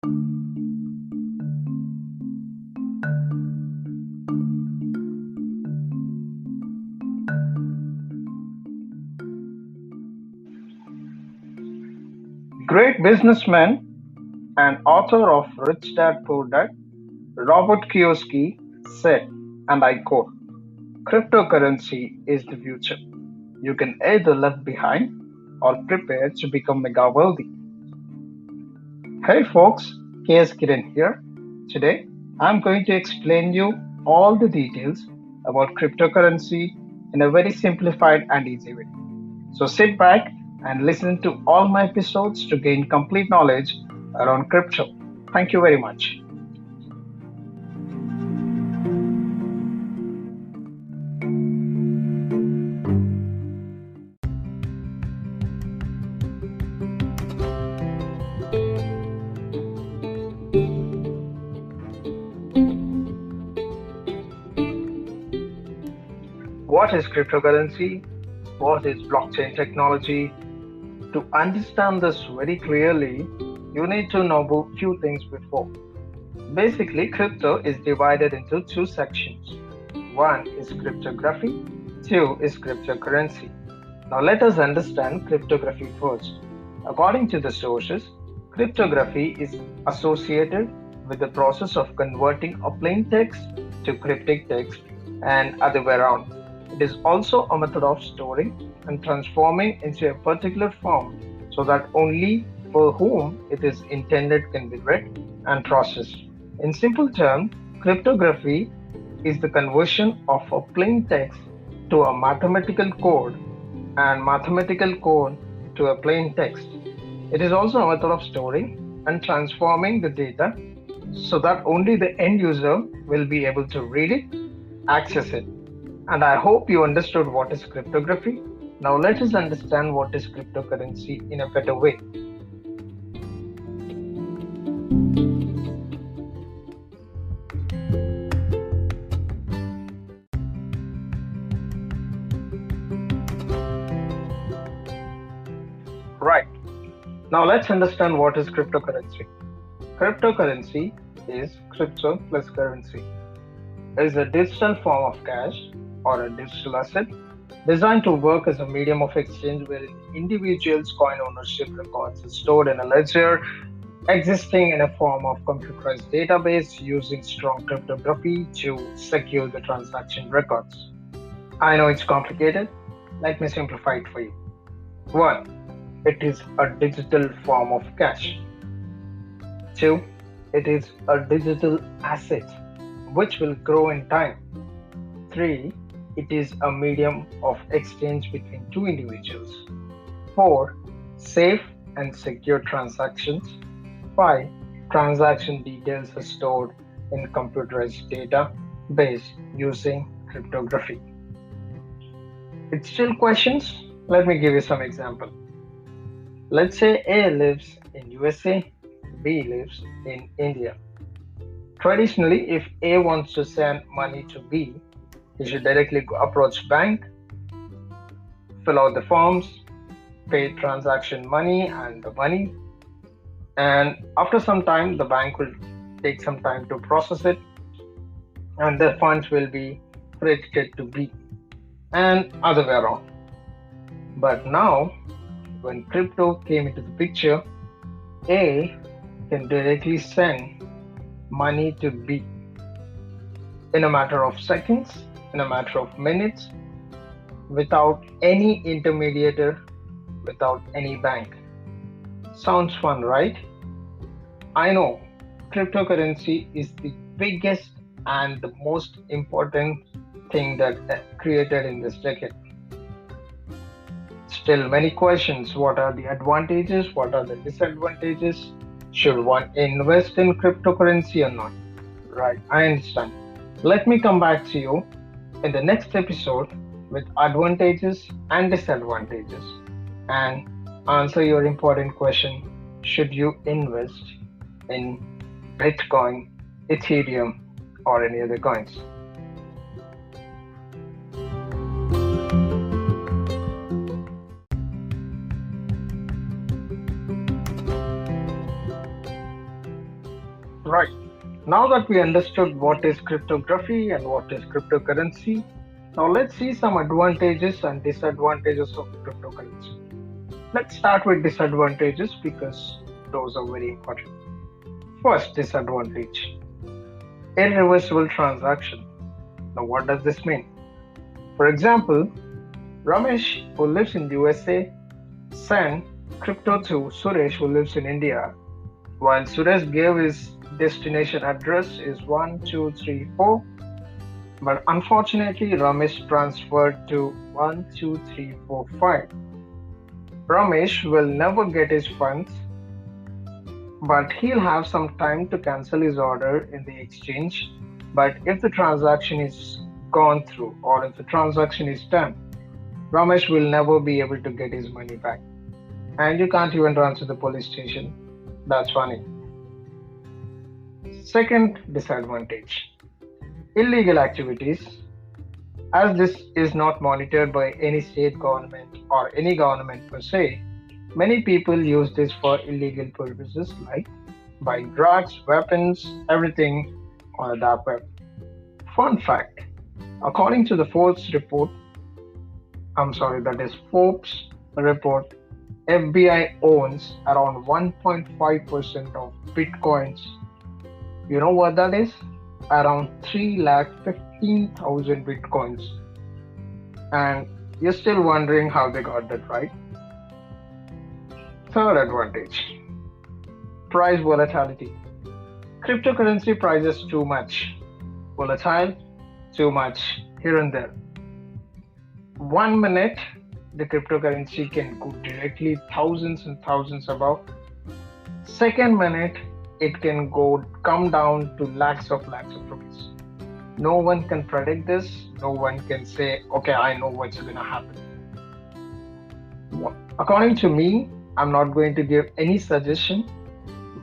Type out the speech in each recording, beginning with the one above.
Great businessman and author of Rich Dad Poor Dad, Robert Kiyosaki said, and I quote, cryptocurrency is the future. You can either left behind or prepare to become mega wealthy. Hey folks, here's Kiran here. Today, I'm going to explain you all the details about cryptocurrency in a very simplified and easy way. So sit back and listen to all my episodes to gain complete knowledge around crypto. Thank you very much. What is cryptocurrency? What is blockchain technology? To understand this very clearly, you need to know a few things before. Basically, crypto is divided into two sections. One is cryptography, two is cryptocurrency. Now let us understand cryptography first. According to the sources, cryptography is associated with the process of converting a plain text to cryptic text and other way around. It is also a method of storing and transforming into a particular form so that only for whom it is intended can be read and processed. In simple terms, cryptography is the conversion of a plain text to a mathematical code and mathematical code to a plain text. It is also a method of storing and transforming the data so that only the end user will be able to read it, access it. And I hope you understood what is cryptography. Now let us understand what is cryptocurrency in a better way. Right. Now let's understand what is cryptocurrency. Cryptocurrency is crypto plus currency. It is a digital form of cash or a digital asset designed to work as a medium of exchange wherein individuals' coin ownership records are stored in a ledger existing in a form of computerized database using strong cryptography to secure the transaction records. I know it's complicated. Let me simplify it for you. 1. It is a digital form of cash. 2. It is a digital asset which will grow in time. 3. It is a medium of exchange between two individuals. 4. Safe and secure transactions. 5. Transaction details are stored in computerized database using cryptography. It's still questions? Let me give you some example. Let's say A lives in USA, B lives in India. Traditionally, if A wants to send money to B, he should directly approach bank, fill out the forms, pay transaction money and the money, and after some time the bank will take some time to process it and the funds will be credited to B and other way around. But now when crypto came into the picture, A can directly send money to B in a matter of seconds, in a matter of minutes, without any intermediator, without any bank. Sounds fun, right? I know cryptocurrency is the biggest and the most important thing that created in this decade. Still many questions. What are the advantages? What are the disadvantages? Should one invest in cryptocurrency or not? Right, I understand. Let me come back to you in the next episode with advantages and disadvantages and answer your important question. Should you invest in Bitcoin, Ethereum, or any other coins? Right. Now that we understood what is cryptography and what is cryptocurrency, now let's see some advantages and disadvantages of cryptocurrency. Let's start with disadvantages because those are very important. First disadvantage, irreversible transaction. Now, what does this mean? For example, Ramesh, who lives in USA, sent crypto to Suresh, who lives in India, while Suresh gave his destination address is 1234, but unfortunately Ramesh transferred to 12345. Ramesh will never get his funds, but he'll have some time to cancel his order in the exchange. But if the transaction is gone through or if the transaction is done, Ramesh will never be able to get his money back. And you can't even run to the police station. That's funny. Second disadvantage, illegal activities. As this is not monitored by any state government or any government per se, many people use this for illegal purposes like buying drugs, weapons, everything on a dark web. Fun fact, according to the that is Forbes report, FBI owns around 1.5% of Bitcoins. You know what that is? Around 3,15,000 Bitcoins. And you're still wondering how they got that, right? Third advantage, price volatility. Cryptocurrency prices too much. Volatile, too much here and there. 1 minute, the cryptocurrency can go directly thousands and thousands above. Second minute, it can come down to lakhs of rupees. No one can predict this. No one can say, okay, I know what's going to happen. According to me, I'm not going to give any suggestion,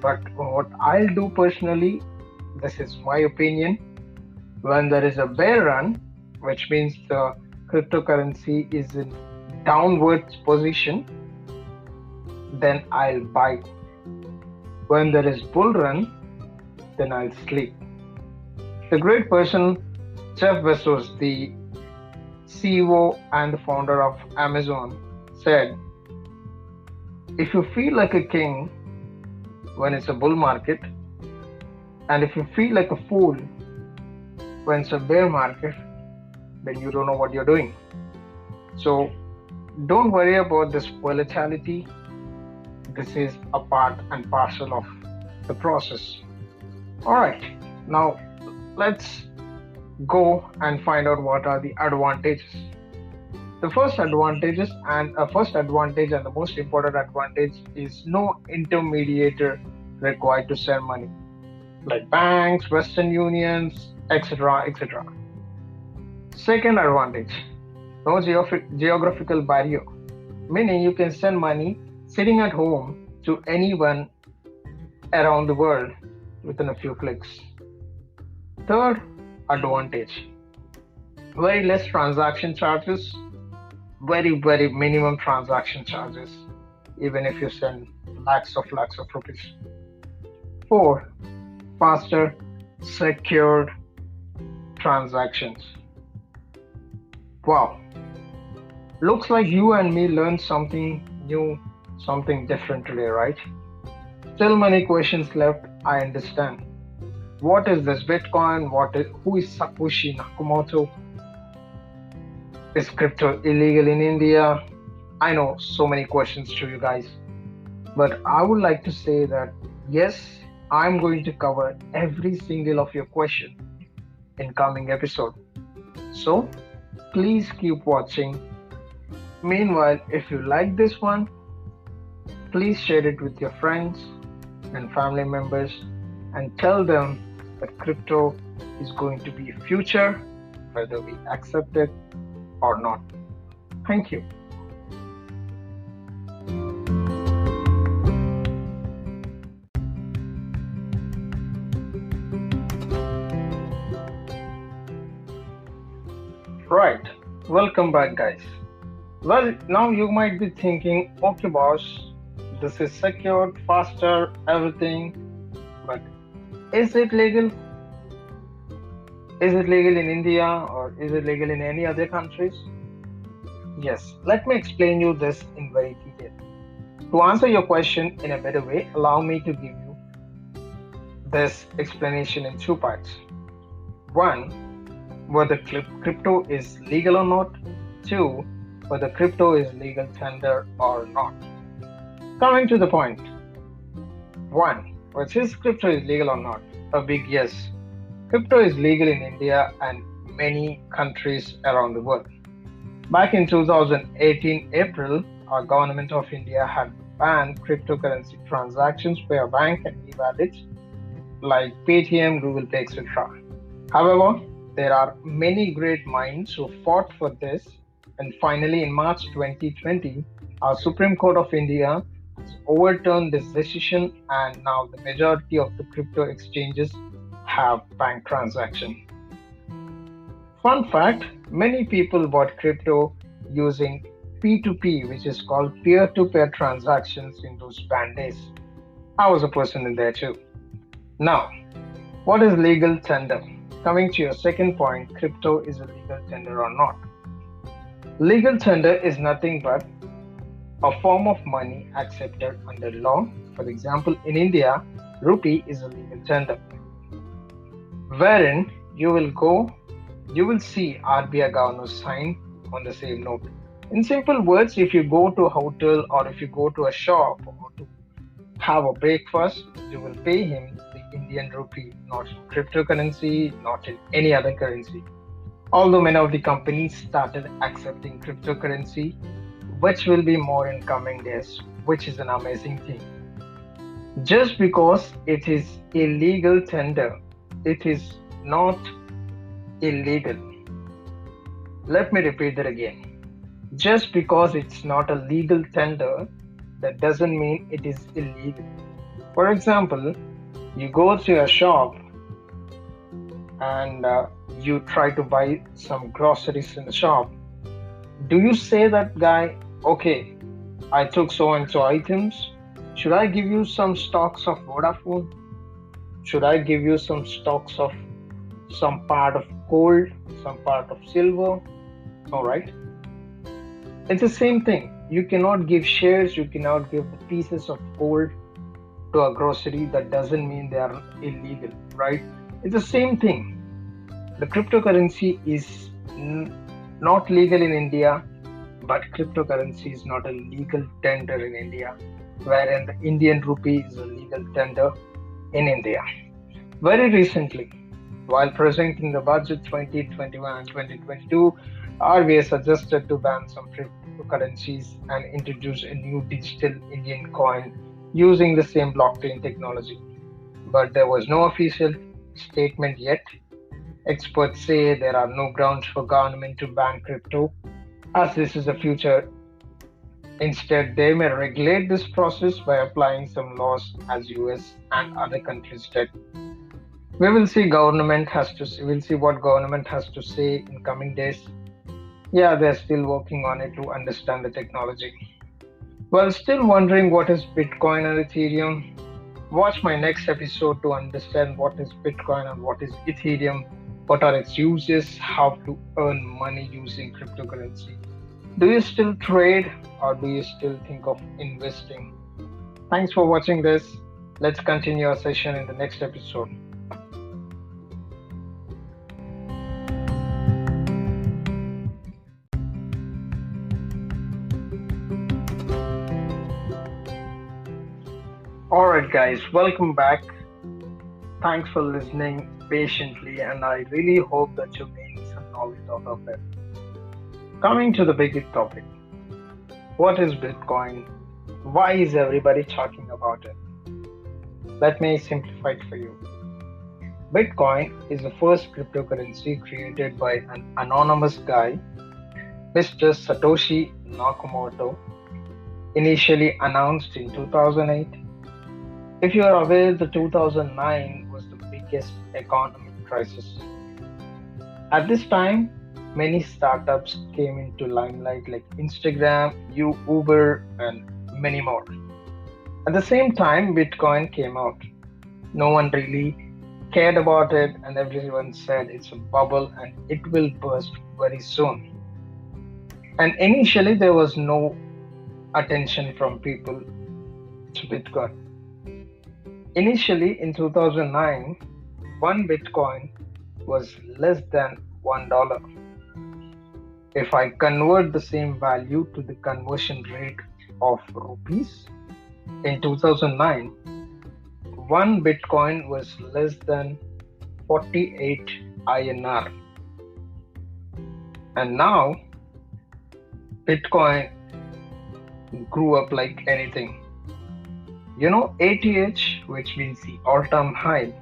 but what I'll do personally, this is my opinion. When there is a bear run, which means the cryptocurrency is in downwards position, then I'll buy. When there is bull run, then I'll sleep. The great person, Jeff Bezos, the CEO and the founder of Amazon, said, if you feel like a king when it's a bull market, and if you feel like a fool when it's a bear market, then you don't know what you're doing. So don't worry about this volatility. This is a part and parcel of the process. All right, now let's go and find out what are the advantages. The first advantage and the most important advantage is no intermediator required to send money, like banks, Western Unions, etc. etc. Second advantage, no geographical barrier, meaning you can send money sitting at home to anyone around the world within a few clicks. Third advantage, very less transaction charges, very minimum transaction charges, even if you send lakhs of rupees. Four, faster, secured transactions. Wow, looks like you and me learned something new, something different today, right? Still many questions left, I understand. What is this Bitcoin? Who is Satoshi Nakamoto? Is crypto illegal in India? I know so many questions to you guys, but I would like to say that yes, I'm going to cover every single of your question in coming episode. So please keep watching. Meanwhile, if you like this one, please share it with your friends and family members and tell them that crypto is going to be a future, whether we accept it or not. Thank you. Right, welcome back, guys. Well, now you might be thinking, okay, boss, this is secured, faster, everything, but Is it legal? Is it legal in India or is it legal in any other countries? Yes, let me explain you this in very detail. To answer your question in a better way, allow me to give you this explanation in two parts. One, whether crypto is legal or not. Two, whether crypto is legal tender or not. Coming to the point. One, whether crypto is legal or not. A big yes. Crypto is legal in India and many countries around the world. Back in 2018 April, our government of India had banned cryptocurrency transactions via bank and e-wallets like Paytm, Google Pay, etc. However, there are many great minds who fought for this, and finally, in March 2020, our Supreme Court of India has overturned this decision, and now the majority of the crypto exchanges have bank transactions. Fun fact, many people bought crypto using P2P, which is called peer to peer transactions in those banned days. I was a person in there too. Now, what is legal tender? Coming to your second point, crypto is a legal tender or not. Legal tender is nothing but a form of money accepted under law. For example, in India, rupee is a legal tender, wherein you will see RBI governors sign on the same note. In simple words, if you go to a hotel or if you go to a shop or to have a breakfast, you will pay him the Indian rupee, not in cryptocurrency, not in any other currency. Although many of the companies started accepting cryptocurrency, which will be more in coming days, which is an amazing thing. Just because it is a legal tender, it is not illegal. Let me repeat that again. Just because it's not a legal tender, that doesn't mean it is illegal. For example, you go to a shop and you try to buy some groceries in the shop. Do you say that guy, okay, I took so and so items. Should I give you some stocks of Vodafone? Should I give you some stocks of some part of gold, some part of silver? All right. It's the same thing. You cannot give shares, you cannot give the pieces of gold to a grocery. That doesn't mean they are illegal, right? It's the same thing. The cryptocurrency is not legal in India, but cryptocurrency is not a legal tender in India, wherein the Indian rupee is a legal tender in India. Very recently, while presenting the budget 2021 and 2022, RBI suggested to ban some cryptocurrencies and introduce a new digital Indian coin using the same blockchain technology. But there was no official statement yet. Experts say there are no grounds for government to ban crypto, as this is the future. Instead, they may regulate this process by applying some laws as US and other countries did. We'll see what government has to say in coming days. Yeah, they're still working on it to understand the technology. Well, still wondering what is Bitcoin and Ethereum? Watch my next episode to understand what is Bitcoin and what is Ethereum, what are its uses, how to earn money using cryptocurrency. Do you still trade or do you still think of investing? Thanks for watching this. Let's continue our session in the next episode. Alright guys, welcome back. Thanks for listening patiently, and I really hope that you gain some knowledge out of it. Coming to the big topic. What is Bitcoin? Why is everybody talking about it? Let me simplify it for you. Bitcoin is the first cryptocurrency created by an anonymous guy, Mr. Satoshi Nakamoto, initially announced in 2008. If you are aware, the 2009 was the biggest economic crisis. At this time, many startups came into limelight like Instagram, Uber, and many more. At the same time, Bitcoin came out. No one really cared about it, and everyone said it's a bubble and it will burst very soon. And initially, there was no attention from people to Bitcoin. Initially, in 2009, one Bitcoin was less than $1. If I convert the same value to the conversion rate of rupees, in 2009, one Bitcoin was less than 48 INR. And now, Bitcoin grew up like anything. ATH, which means the all-time high,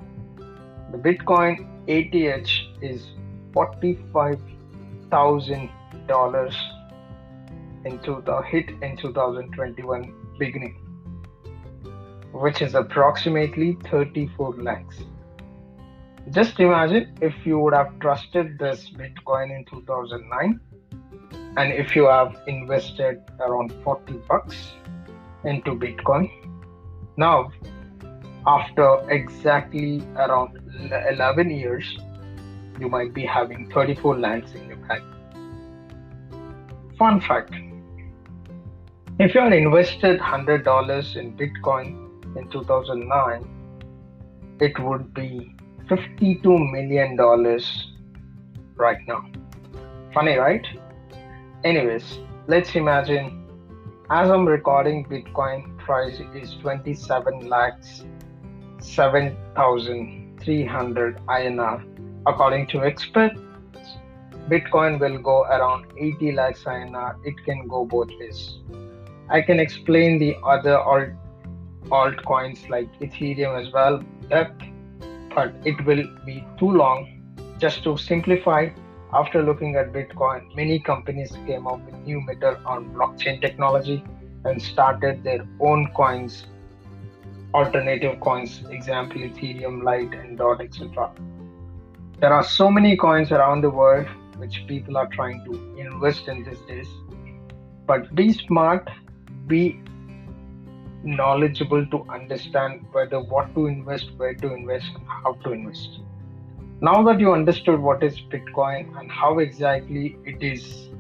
the Bitcoin ATH is $45,000 hit in 2021 beginning, which is approximately 34 lakhs. Just imagine if you would have trusted this Bitcoin in 2009, and if you have invested around $40 into Bitcoin. Now, after exactly around 11 years, you might be having 34 lakhs in your bank. Fun fact: if you had invested $100 in Bitcoin in 2009, it would be $52 million right now. Funny, right? Anyways, let's imagine as I'm recording, Bitcoin price is 27 lakhs 7,300 INR. According to experts, Bitcoin will go around 80 lakhs INR. It can go both ways. I can explain the other altcoins like Ethereum as well, depth, but it will be too long. Just to simplify, after looking at Bitcoin, many companies came up with new method on blockchain technology and started their own coins, alternative coins, example Ethereum, Lite, and Dot, etc. There are so many coins around the world which people are trying to invest in these days. But be smart, be knowledgeable to understand whether what to invest, where to invest, and how to invest. Now that you understood what is Bitcoin and how exactly it is,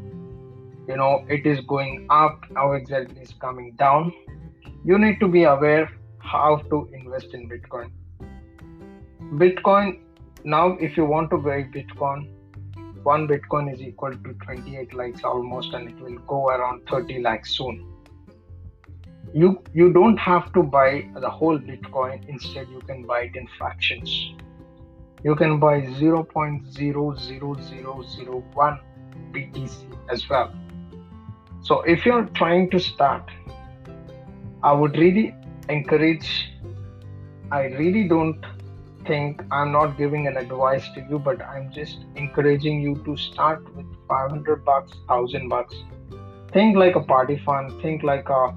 it is going up, how exactly it's coming down, you need to be aware how to invest in Bitcoin. Bitcoin, now if you want to buy Bitcoin, one Bitcoin is equal to 28 lakhs almost, and it will go around 30 lakhs soon. You don't have to buy the whole Bitcoin. Instead, you can buy it in fractions. You can buy 0.00001 BTC as well. So if you're trying to start, I would really encourage, I really don't think, I'm not giving an advice to you, but I'm just encouraging you to start with $500, $1,000. Think like a party fund, think like a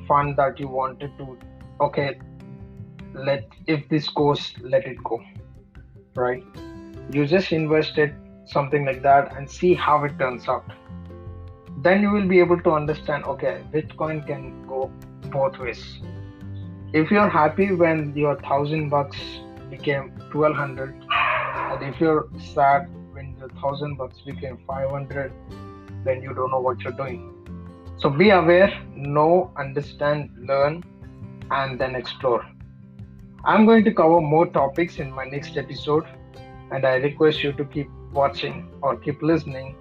fund that you wanted to, okay, if this goes, let it go, right? You just invested something like that and see how it turns out. Then you will be able to understand, okay, Bitcoin can go both ways. If you're happy when your $1,000 became 1,200, and if you're sad when your $1,000 became 500, then you don't know what you're doing. So be aware, know, understand, learn, and then explore. I'm going to cover more topics in my next episode, and I request you to keep watching or keep listening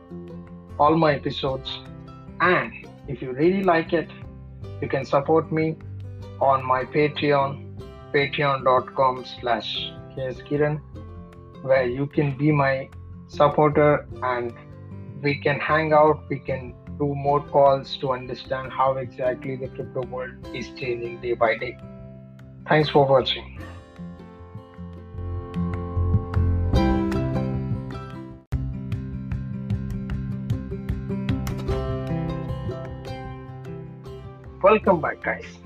all my episodes. And if you really like it, you can support me on my Patreon, patreon.com/Kiran, where you can be my supporter and we can hang out, we can do more calls to understand how exactly the crypto world is changing day by day. Thanks for watching. Welcome back, guys.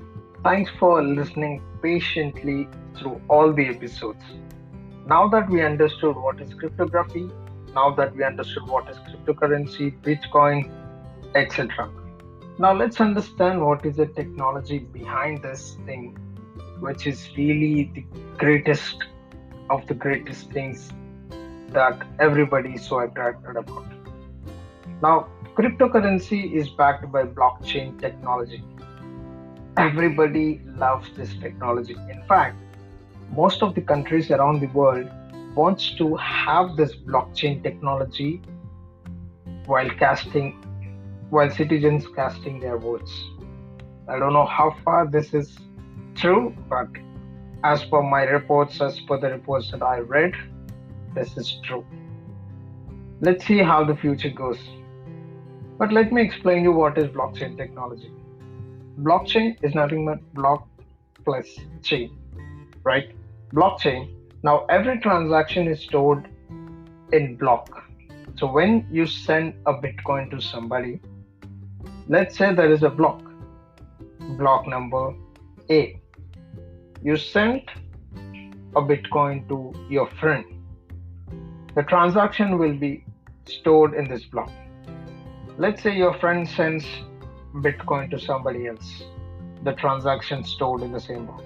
Thanks for listening patiently through all the episodes. Now that we understood what is cryptography, now that we understood what is cryptocurrency, Bitcoin, etc. Now let's understand what is the technology behind this thing, which is really the greatest of the greatest things that everybody is so attracted about. Now, cryptocurrency is backed by blockchain technology. Everybody loves this technology. In fact, most of the countries around the world wants to have this blockchain technology while casting while citizens casting their votes. I don't know how far this is true, but as per my reports, as per the reports that I read, this is true. Let's see how the future goes. But let me explain you what is blockchain technology. Blockchain is nothing but block plus chain, right? Blockchain. Now every transaction is stored in block. So when you send a Bitcoin to somebody, let's say there is a block number A. You sent a Bitcoin to your friend. The transaction will be stored in this block. Let's say your friend sends Bitcoin to somebody else. The transaction stored in the same block.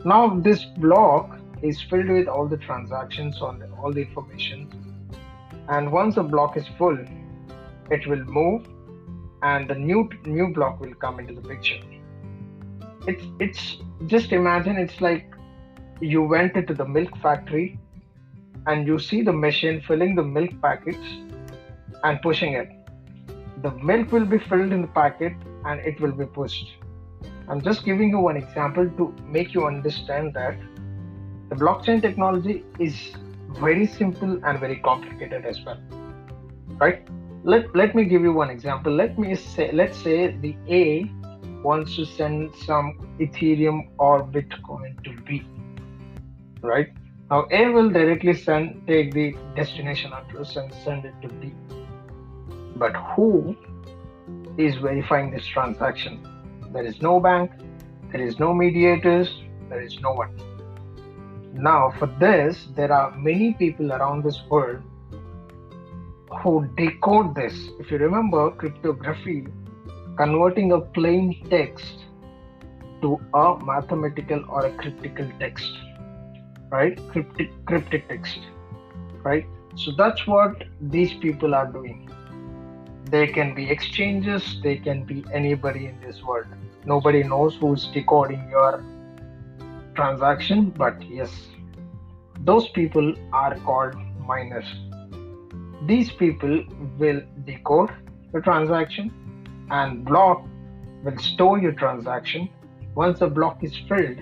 Now this block is filled with all the transactions on all the information. And once the block is full, it will move and the new block will come into the picture. It's just imagine it's like you went into the milk factory and you see the machine filling the milk packets and pushing it. The milk will be filled in the packet and it will be pushed. I'm just giving you one example to make you understand that the blockchain technology is very simple and very complicated as well, right? Let me give you one example. Let's say the A wants to send some Ethereum or Bitcoin to B, right? Now A will directly take the destination address and send it to B. But who is verifying this transaction? There is no bank, there is no mediators, there is no one. Now for this, there are many people around this world who decode this. If you remember cryptography, converting a plain text to a mathematical or a cryptical text, right? Cryptic text, right? So that's what these people are doing. They can be exchanges, they can be anybody in this world. Nobody knows who's decoding your transaction, but yes, those people are called miners. These people will decode the transaction and block will store your transaction. Once the block is filled,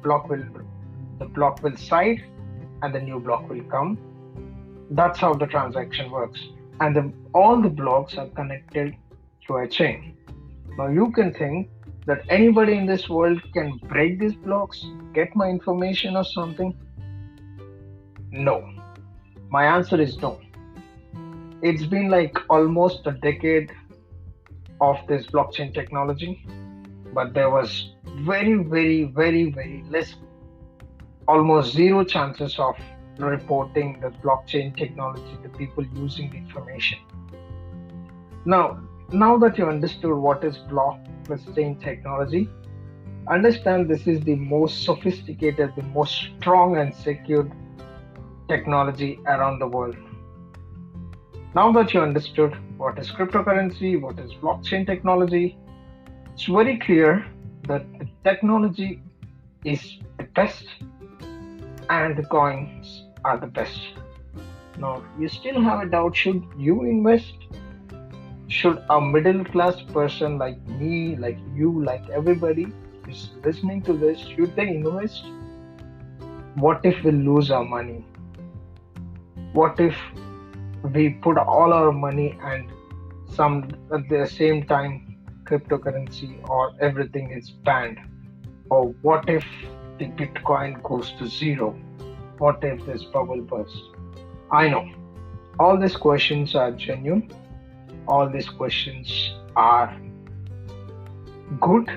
the block will side and the new block will come. That's how the transaction works. And all the blocks are connected through a chain. Now you can think that anybody in this world can break these blocks, get my information or something. No. My answer is no. It's been like almost a decade of this blockchain technology, but there was very, very, very, very less, almost zero chances of reporting the blockchain technology to people using the information. Now that you understood what is blockchain technology, understand this is the most sophisticated, the most strong and secured technology around the world. Now that you understood what is cryptocurrency, what is blockchain technology, it's very clear that the technology is the best and the coins are the best. Now, you still have a doubt, should you invest? Should a middle class person like me, like you, like everybody who's listening to this, should they invest? What if we lose our money? What if we put all our money and at the same time cryptocurrency or everything is banned? Or what if the Bitcoin goes to zero? What if this bubble bursts? I know all these questions are genuine, all these questions are good,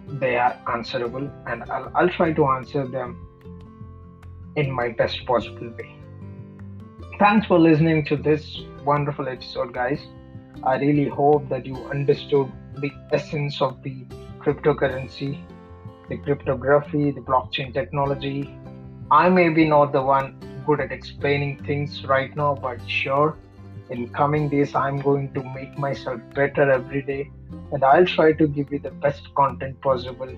they are answerable, and I'll try to answer them in my best possible way. Thanks for listening to this wonderful episode, guys. I really hope that you understood the essence of the cryptocurrency, the cryptography, the blockchain technology, I may be not the one good at explaining things right now, but sure, in coming days, I'm going to make myself better every day and I'll try to give you the best content possible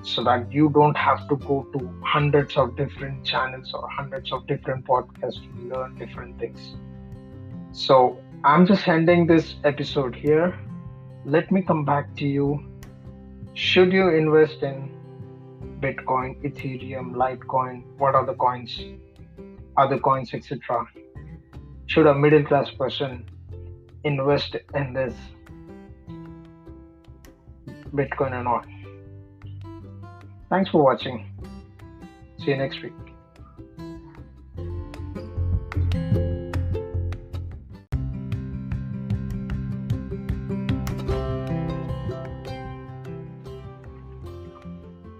so that you don't have to go to hundreds of different channels or hundreds of different podcasts to learn different things. So, I'm just ending this episode here. Let me come back to you. Should you invest in Bitcoin, Ethereum, Litecoin, what are the coins, other coins, etc.? Should a middle class person invest in this Bitcoin or not? Thanks for watching. See you next week.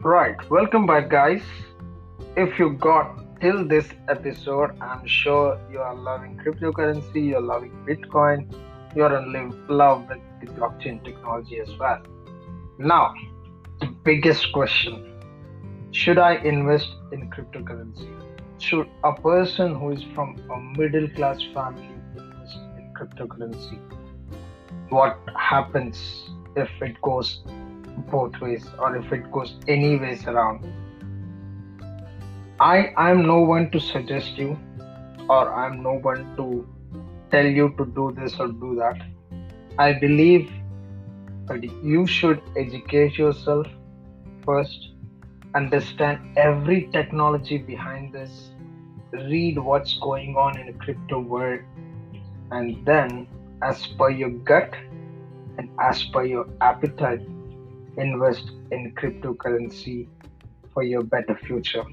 Right, welcome back, guys. If you got till this episode, I'm sure you are loving cryptocurrency, you're loving Bitcoin, you're in love with the blockchain technology as well. Now, the biggest question: should I invest in cryptocurrency? Should a person who is from a middle class family invest in cryptocurrency? What happens if it goes both ways or if it goes any ways around? I'm no one to suggest you, or I'm no one to tell you to do this or do that. I believe that you should educate yourself first, understand every technology behind this, read what's going on in the crypto world, and then, as per your gut and as per your appetite, invest in cryptocurrency for your better future.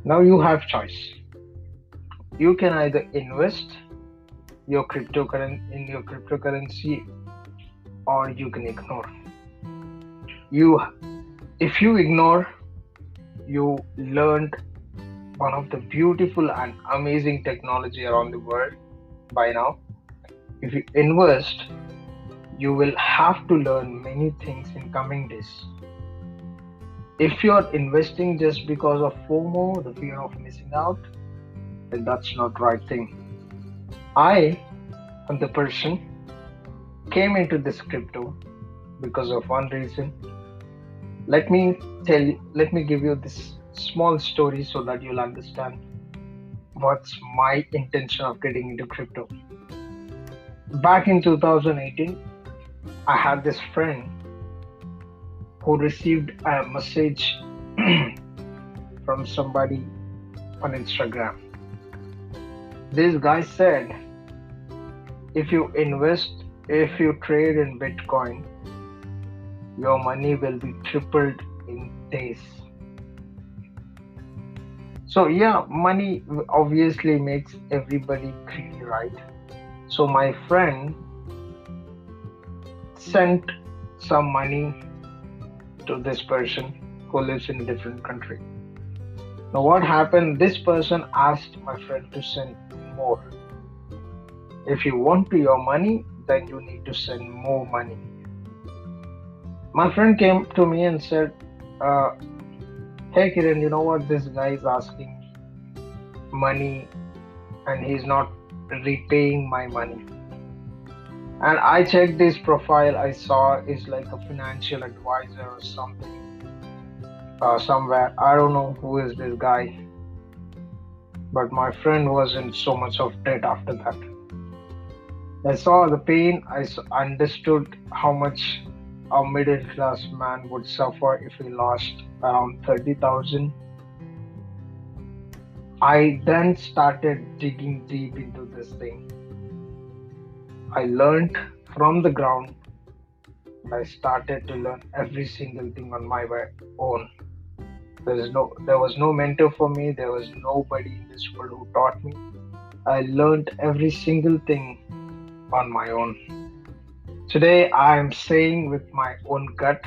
Now you have choice. You can either invest your cryptocurrency or you can ignore. If you ignore, you learned one of the beautiful and amazing technology around the world by now. If you invest, you will have to learn many things in coming days. If you're investing just because of FOMO, the fear of missing out, then that's not right thing. I am the person came into this crypto because of one reason. Let me give you this small story so that you'll understand what's my intention of getting into crypto. Back in 2018, I had this friend who received a message from somebody on Instagram. This guy said, if you trade in Bitcoin, your money will be tripled in days. So yeah, money obviously makes everybody greedy, right? So my friend sent some money to this person who lives in a different country. Now what happened, this person asked my friend to send more. If you want your money, then you need to send more money. My friend came to me and said, hey Kiran, you know what, this guy is asking money and he's not repaying my money. And I checked his profile, I saw it's like a financial advisor or something, somewhere. I don't know who is this guy. But my friend was in so much of debt after that. I saw the pain, I understood how much a middle class man would suffer if he lost around 30,000. I then started digging deep into this thing. I learned from the ground. I started to learn every single thing on my own. There was no mentor for me. There was nobody in this world who taught me. I learned every single thing on my own. Today, I am saying with my own gut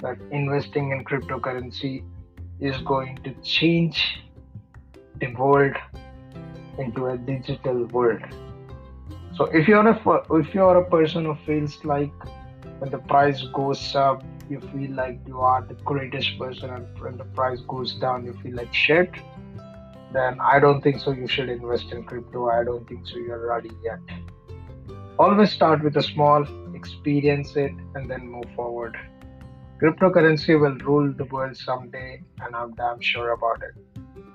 that investing in cryptocurrency is going to change the world into a digital world. So if you're a person who feels like when the price goes up, you feel like you are the greatest person, and when the price goes down, you feel like shit, then I don't think so you should invest in crypto. I don't think so you're ready yet. Always start with a small, experience it, and then move forward. Cryptocurrency will rule the world someday, and I'm damn sure about it.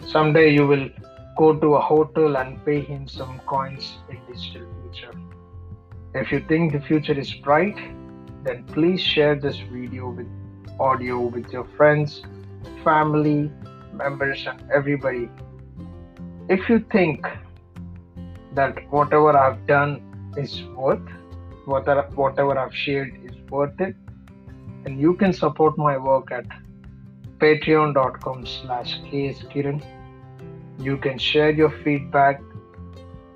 Someday you will go to a hotel and pay him some coins in digital future. If you think the future is bright, then please share this video with audio with your friends, family, members, and everybody. If you think that whatever I've done is worth, whatever I've shared is worth it, and you can support my work at patreon.com/kskiran. You can share your feedback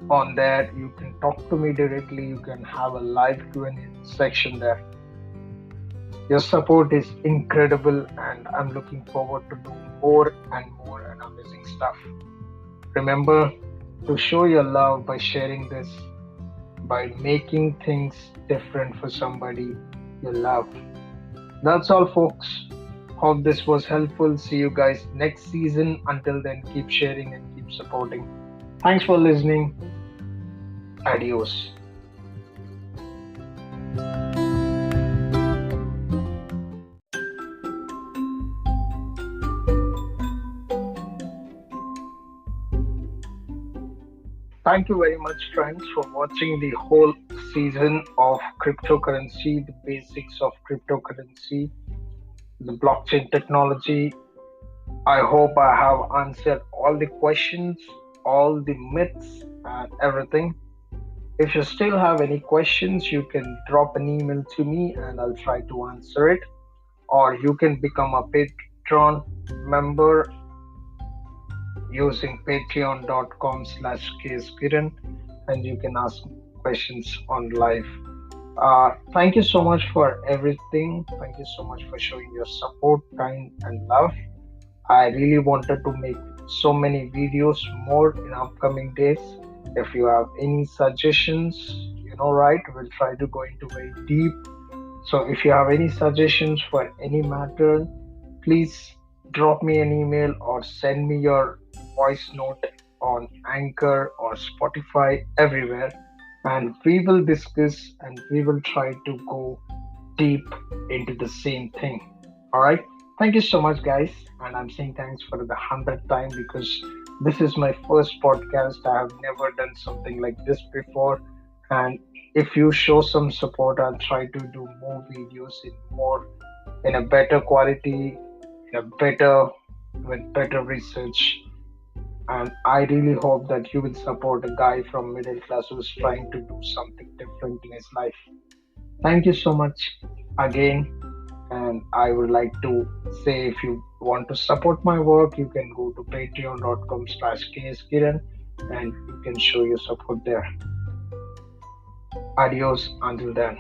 on there. You can talk to me directly. You can have a live Q&A section there. Your support is incredible, and I'm looking forward to do more and more and amazing stuff. Remember to show your love by sharing this, by making things different for somebody you love. That's all, folks. Hope this was helpful. See you guys next season. Until then, keep sharing and keep supporting. Thanks for listening. Adios. Thank you very much, friends, for watching the whole season of cryptocurrency, the basics of cryptocurrency, the blockchain technology. I hope I have answered all the questions, all the myths, and everything. If you still have any questions, you can drop an email to me and I'll try to answer it. Or you can become a Patreon member using patreon.com/kskiran, and you can ask questions on live. Thank you so much for everything. Thank you so much for showing your support, time, and love. I really wanted to make so many videos more in upcoming days. If you have any suggestions, right, we'll try to go into very deep. So if you have any suggestions for any matter, please drop me an email or send me your voice note on Anchor or Spotify, everywhere, and we will discuss and we will try to go deep into the same thing. All right. Thank you so much, guys. And I'm saying thanks for the 100th time because this is my first podcast. I have never done something like this before. And if you show some support, I'll try to do more videos in a better quality, in a better with better research. And I really hope that you will support a guy from middle class who's trying to do something different in his life. Thank you so much again. And I would like to say, if you want to support my work, you can go to patreon.com/kskiran and you can show your support there. Adios until then.